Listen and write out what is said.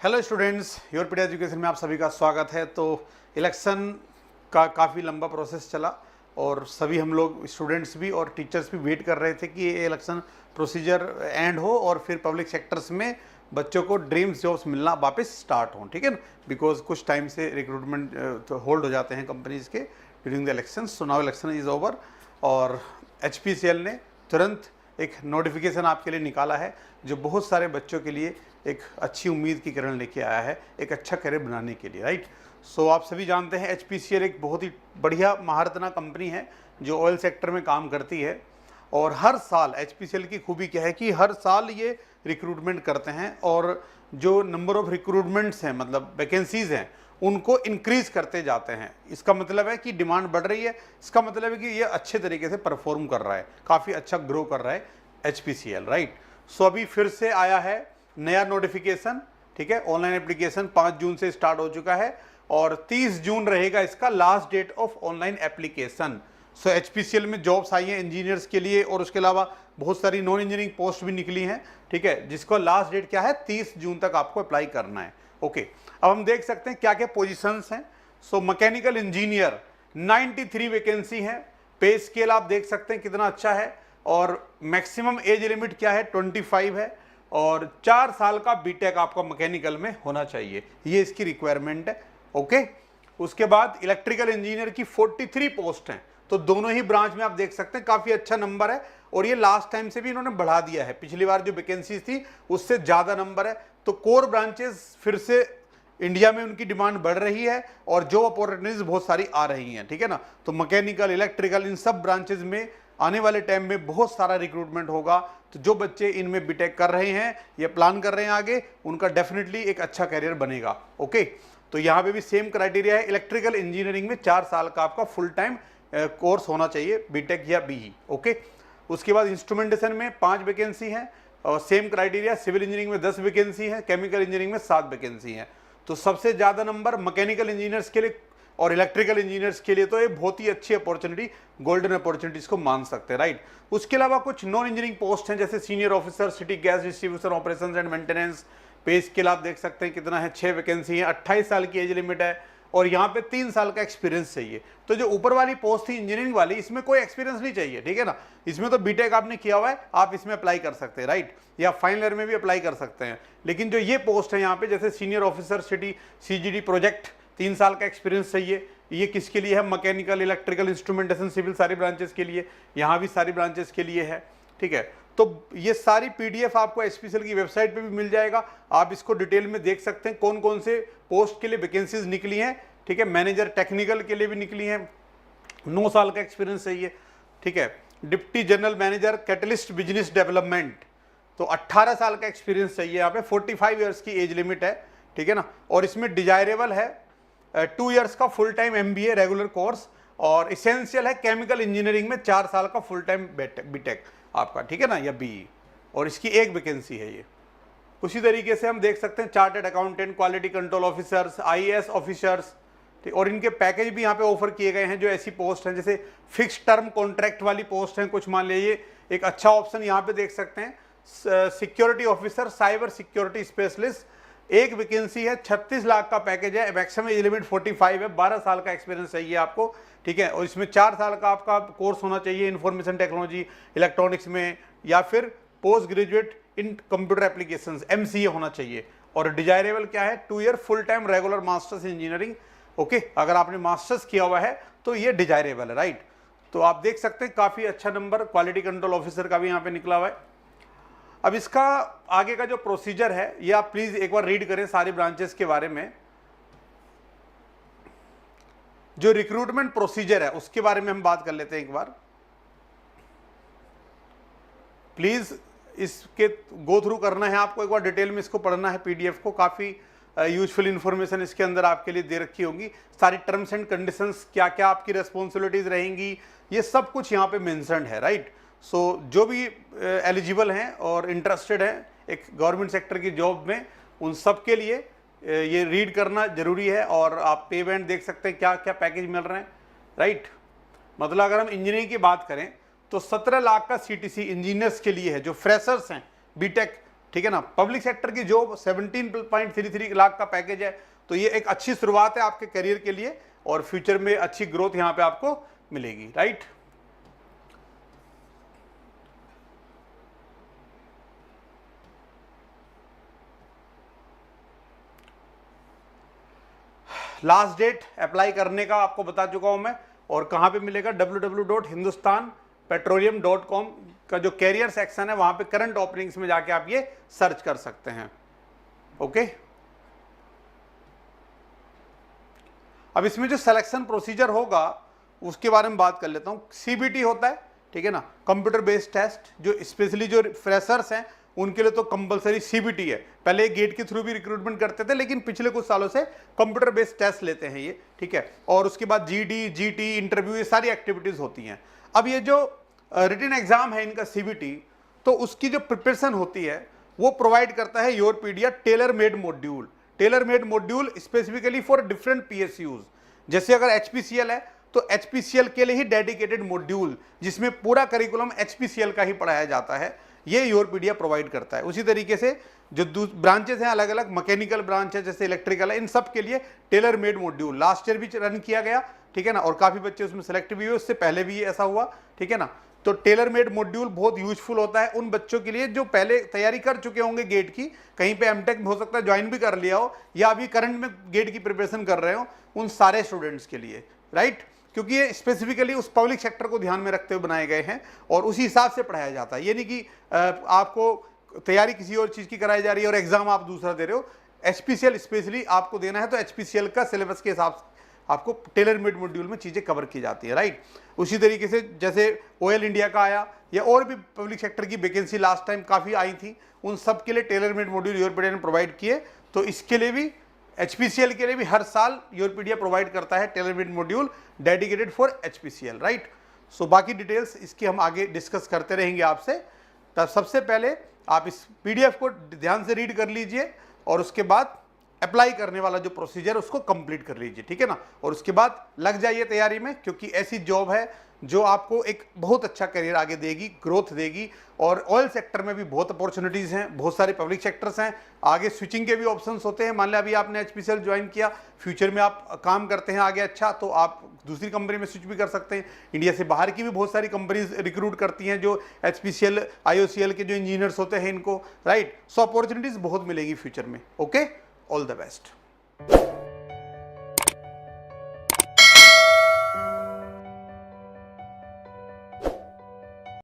Hello students, your पीडिया education में आप सभी का स्वागत है। तो इलेक्शन का काफ़ी लंबा प्रोसेस चला और सभी हम लोग स्टूडेंट्स भी और टीचर्स भी वेट कर रहे थे कि ये इलेक्शन प्रोसीजर एंड हो और फिर पब्लिक सेक्टर्स में बच्चों को ड्रीम्स जॉब्स मिलना वापस स्टार्ट हों, ठीक है ना। बिकॉज कुछ टाइम से रिक्रूटमेंट होल्ड हो जाते हैं कंपनीज के during the election. So now election is over और HPCL ने तुरंत एक नोटिफिकेशन आपके लिए निकाला है जो बहुत सारे बच्चों के लिए एक अच्छी उम्मीद की किरण लेके आया है, एक अच्छा करियर बनाने के लिए, राइट। सो आप सभी जानते हैं HPCL एक बहुत ही बढ़िया महारत्ना कंपनी है जो ऑयल सेक्टर में काम करती है और हर साल HPCL की खूबी क्या है कि हर साल ये रिक्रूटमेंट करते हैं और जो नंबर ऑफ रिक्रूटमेंट्स हैं, मतलब वैकेंसीज़ हैं, उनको इंक्रीज करते जाते हैं। इसका मतलब है कि डिमांड बढ़ रही है, इसका मतलब है कि ये अच्छे तरीके से परफॉर्म कर रहा है, काफ़ी अच्छा ग्रो कर रहा है HPCL, राइट। सो अभी फिर से आया है नया नोटिफिकेशन, ठीक है। ऑनलाइन एप्लीकेशन 5 जून से स्टार्ट हो चुका है और 30 जून रहेगा इसका last date of online application. So HPCL में जॉब्स आई हैं इंजीनियर्स के लिए और उसके अलावा बहुत सारी नॉन इंजीनियरिंग पोस्ट भी निकली हैं, ठीक है, जिसको लास्ट डेट क्या है 30 जून तक आपको अप्लाई करना है। ओके, अब हम देख सकते हैं क्या क्या पोजीशंस हैं। सो मैकेनिकल इंजीनियर 93 वैकेंसी है, पे स्केल आप देख सकते हैं कितना अच्छा है और मैक्सिमम एज लिमिट क्या है 25 है और 4 साल का बीटेक आपका मैकेनिकल में होना चाहिए, ये इसकी रिक्वायरमेंट है। ओके, उसके बाद इलेक्ट्रिकल इंजीनियर की 43 पोस्ट हैं, तो दोनों ही ब्रांच में आप देख सकते हैं काफ़ी अच्छा नंबर है और ये लास्ट टाइम से भी इन्होंने बढ़ा दिया है, पिछली बार जो वैकेंसीज थी उससे ज़्यादा नंबर है। तो कोर ब्रांचेस फिर से इंडिया में उनकी डिमांड बढ़ रही है और जॉब अपॉर्चुनिटीज बहुत सारी आ रही हैं, ठीक है ना। तो मैकेनिकल, इलेक्ट्रिकल, इन सब ब्रांचेज में आने वाले टाइम में बहुत सारा रिक्रूटमेंट होगा। तो जो बच्चे इनमें बीटेक कर रहे हैं या प्लान कर रहे हैं आगे, उनका डेफिनेटली एक अच्छा करियर बनेगा। ओके, तो यहाँ पे भी सेम क्राइटेरिया है, इलेक्ट्रिकल इंजीनियरिंग में 4 साल का आपका फुल टाइम कोर्स होना चाहिए, बीटेक या BE। ओके, उसके बाद इंस्ट्रूमेंटेशन में 5 वैकेंसी है और सेम क्राइटेरिया, सिविल इंजीनियरिंग में 10 वैकेंसी है, केमिकल इंजीनियरिंग में 7 वैकेंसी है। तो सबसे ज़्यादा नंबर मैकेनिकल इंजीनियर्स के लिए और इलेक्ट्रिकल इंजीनियर्स के लिए, तो ये बहुत ही अच्छी अपॉर्चुनिटी, गोल्डन अपॉर्चुनिटीज को मान सकते हैं, राइट। उसके अलावा कुछ नॉन इंजीनियरिंग पोस्ट हैं जैसे senior officer, city gas distribution operations and maintenance. पे स्केल आप देख सकते हैं कितना है, 6 वैकेंसी है, 28 साल की एज लिमिट है और यहाँ पे 3 साल का एक्सपीरियंस चाहिए। तो जो ऊपर वाली पोस्ट थी इंजीनियरिंग वाली, इसमें कोई एक्सपीरियंस नहीं चाहिए, ठीक है ना। इसमें तो बीटेक आपने किया हुआ है, आप इसमें अप्लाई कर सकते हैं, राइट, या फाइनल ईयर में भी अप्लाई कर सकते हैं। लेकिन जो ये पोस्ट है यहाँ पे, जैसे senior officer city CGD project, 3 साल का एक्सपीरियंस चाहिए, ये किसके लिए है, मैकेनिकल, इलेक्ट्रिकल, इंस्ट्रूमेंटेशन, सिविल, सारी ब्रांचेस के लिए, यहाँ भी सारी ब्रांचेस के लिए है, ठीक है। तो ये सारी PDF आपको HPCL की वेबसाइट पे भी मिल जाएगा, आप इसको डिटेल में देख सकते हैं कौन कौन से पोस्ट के लिए वैकेंसीज निकली हैं, ठीक है। मैनेजर टेक्निकल के लिए भी निकली हैं, 9 साल का एक्सपीरियंस चाहिए, ठीक है। Deputy general manager catalyst business development, तो 18 साल का एक्सपीरियंस चाहिए, यहाँ पे 45 ईयर्स की एज लिमिट है, ठीक है ना। और इसमें डिजायरेबल है 2 ईयर्स का full time MBA regular course और इसेंशियल है केमिकल इंजीनियरिंग में 4 साल का फुल टाइम बीटेक आपका, ठीक है ना, या BE, और इसकी एक वैकेंसी है ये। उसी तरीके से हम देख सकते हैं chartered accountant, quality control officers, IAS officers, और इनके पैकेज भी यहाँ पे ऑफर किए गए हैं। जो ऐसी पोस्ट हैं जैसे फिक्स टर्म कॉन्ट्रैक्ट वाली पोस्ट हैं कुछ, मान लीजिए एक अच्छा ऑप्शन यहाँ पे देख सकते हैं, security officer, cyber security specialist, एक वैकेंसी है, 36 लाख का पैकेज है, मैक्सिमम एज लिमिट 45 है, 12 साल का एक्सपीरियंस चाहिए आपको, ठीक है। और इसमें 4 साल का आपका कोर्स होना चाहिए इंफॉर्मेशन टेक्नोलॉजी, इलेक्ट्रॉनिक्स में, या फिर post graduate in computer applications MCA होना चाहिए। और डिजायरेबल क्या है, 2 year full time regular masters engineering. Okay, अगर आपने मास्टर्स किया हुआ है तो ये डिजायरेबल है, राइट। तो आप देख सकते हैं काफ़ी अच्छा नंबर क्वालिटी कंट्रोल ऑफिसर का भी यहाँ पे निकला हुआ है। अब इसका आगे का जो प्रोसीजर है ये आप प्लीज़ एक बार रीड करें सारी ब्रांचेस के बारे में। जो रिक्रूटमेंट प्रोसीजर है उसके बारे में हम बात कर लेते हैं एक बार, प्लीज़ इसके गो थ्रू करना है आपको, एक बार डिटेल में इसको पढ़ना है PDF को, काफ़ी यूजफुल इंफॉर्मेशन इसके अंदर आपके लिए दे रखी होगी। सारी टर्म्स एंड कंडीशंस, क्या क्या आपकी रेस्पॉन्सिबिलिटीज़ रहेंगी, ये सब कुछ यहाँ पे मेंशन्ड है, राइट। सो जो भी एलिजिबल हैं और इंटरेस्टेड हैं एक गवर्नमेंट सेक्टर की जॉब में, उन सब के लिए ये रीड करना जरूरी है। और आप पे बैंड देख सकते हैं क्या क्या पैकेज मिल रहे हैं, राइट। मतलब अगर हम इंजीनियरिंग की बात करें तो 17 लाख का CTC इंजीनियर्स के लिए है, जो फ्रेशर्स हैं, बीटेक ठीक है ना। पब्लिक सेक्टर की जॉब 17.33 लाख का पैकेज है, तो ये एक अच्छी शुरुआत है आपके करियर के लिए और फ्यूचर में अच्छी ग्रोथ यहां पे आपको मिलेगी, राइट। लास्ट डेट अप्लाई करने का आपको बता चुका हूं मैं, और कहां पे मिलेगा, www.hindustanpetroleum.com का जो कैरियर सेक्शन है वहां पे करंट ओपनिंग्स में जाके आप ये सर्च कर सकते हैं। ओके, अब इसमें जो सिलेक्शन प्रोसीजर होगा उसके बारे में बात कर लेता हूं। सीबीटी होता है, ठीक है ना, कंप्यूटर बेस्ड टेस्ट, जो स्पेशली जो फ्रेशर्स हैं उनके लिए तो कंपलसरी सीबीटी है। पहले गेट के थ्रू भी रिक्रूटमेंट करते थे, लेकिन पिछले कुछ सालों से कंप्यूटर बेस्ड टेस्ट लेते हैं ये, ठीक है। और उसके बाद जीडी, जीटी, इंटरव्यू, ये सारी एक्टिविटीज होती हैं। अब ये जो रिटन एग्जाम है इनका सीबीटी, तो उसकी जो प्रिपरेशन होती है वो प्रोवाइड करता है Yourpedia tailor made module. Tailor made module specifically for different PSUs. जैसे अगर एचपीसीएल है तो एचपीसीएल के लिए ही डेडिकेटेड मॉड्यूल, जिसमें पूरा करिकुलम एचपीसीएल का ही पढ़ाया जाता है, ये योरपीडिया प्रोवाइड करता है। उसी तरीके से जो ब्रांचेस हैं अलग अलग, मैकेनिकल ब्रांच है जैसे इलेक्ट्रिकल है, इन सब के लिए Taylor made module last year भी रन किया गया, ठीक है ना, और काफी बच्चे उसमें सेलेक्ट भी हुए, उससे पहले भी ऐसा हुआ, ठीक है ना। तो टेलर मेड मॉड्यूल बहुत यूजफुल होता है उन बच्चों के लिए जो पहले तैयारी कर चुके होंगे गेट की, कहीं पे एमटेक हो सकता है ज्वाइन भी कर लिया हो, या अभी करंट में गेट की प्रिपरेशन कर रहे हो, उन सारे स्टूडेंट्स के लिए, राइट। क्योंकि ये स्पेसिफिकली उस पब्लिक सेक्टर को ध्यान में रखते हुए बनाए गए हैं और उसी हिसाब से पढ़ाया जाता है। ये नहीं कि आपको तैयारी किसी और चीज़ की कराई जा रही है और एग्जाम आप दूसरा दे रहे हो। एचपीसीएल स्पेशली आपको देना है तो एचपीसीएल का सिलेबस के हिसाब से आपको टेलर मेड मॉड्यूल में चीज़ें कवर की जाती है, राइट। उसी तरीके से जैसे ऑयल इंडिया का आया या और भी पब्लिक सेक्टर की वैकेंसी लास्ट टाइम काफ़ी आई थी, उन सब के लिए टेलर मेड मॉड्यूल योरपीडिया ने प्रोवाइड किए। तो इसके लिए भी एचपीसीएल के लिए भी हर साल योरपीडिया प्रोवाइड करता है tailor made module dedicated for HPCL, right. So बाकी डिटेल्स इसकी हम आगे डिस्कस करते रहेंगे आपसे। तब सबसे पहले आप इस पीडीएफ को ध्यान से रीड कर लीजिए और उसके बाद अप्लाई करने वाला जो प्रोसीजर उसको कंप्लीट कर लीजिए, ठीक है ना। और उसके बाद लग जाइए तैयारी में, क्योंकि ऐसी जॉब है जो आपको एक बहुत अच्छा करियर आगे देगी, ग्रोथ देगी। और ऑयल सेक्टर में भी बहुत अपॉर्चुनिटीज़ हैं, बहुत सारे पब्लिक सेक्टर्स हैं, आगे स्विचिंग के भी ऑप्शंस होते हैं। मान लिया अभी आपने एचपीसीएल ज्वाइन किया, फ्यूचर में आप काम करते हैं आगे अच्छा, तो आप दूसरी कंपनी में स्विच भी कर सकते हैं। इंडिया से बाहर की भी बहुत सारी कंपनीज रिक्रूट करती हैं जो एचपीसीएल, आईओसीएल के जो इंजीनियर्स होते हैं इनको, राइट। सो अपॉर्चुनिटीज़ बहुत मिलेगी फ्यूचर में। Okay, all the best.